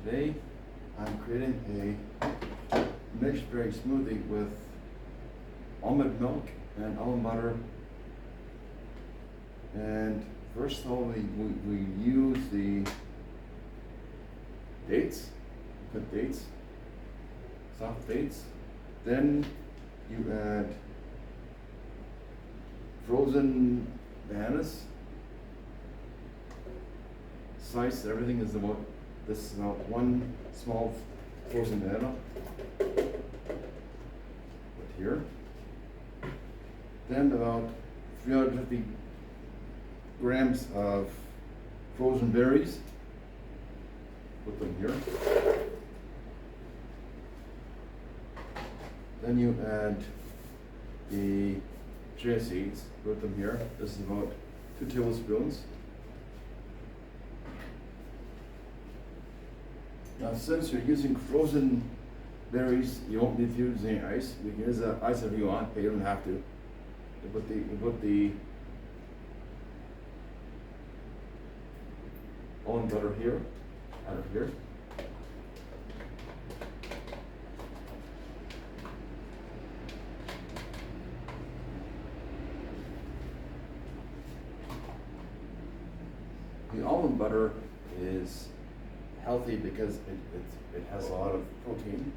Today I'm creating a mixed berry smoothie with almond milk and almond butter. And first of all, we use the dates, cut dates, soft dates. Then you add frozen bananas. Sliced, everything is about this is about one small frozen banana. Put here. Then about 350 grams of frozen berries. Put them here. Then you add the chia seeds. Put them here. This is about 2 tablespoons. Now, since you're using frozen berries, you won't need to use any ice. You can use ice if you want, but you don't have to. You put the almond butter here, out of here. The almond butter is healthy because it has a lot of protein.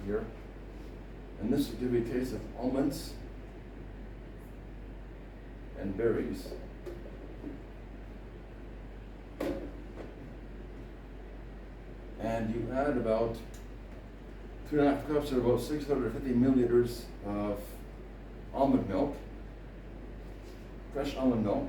Here. And this will give you a taste of almonds and berries. And you add about 2.5 cups or about 650 milliliters of almond milk, fresh almond milk.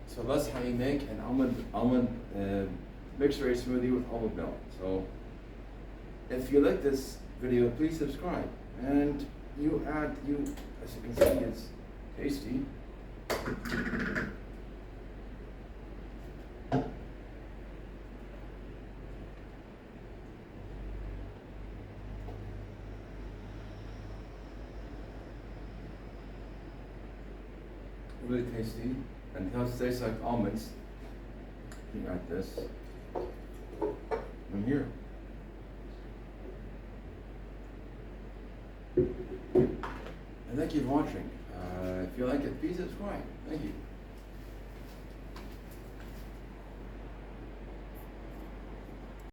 So that's how you make an almond mixed berry smoothie with almond milk. So if you like this video, please subscribe. And as you can see, it's tasty. really tasty, and it tastes like almonds. You got this. And here. And thank you for watching. If you like it, please subscribe. Thank you.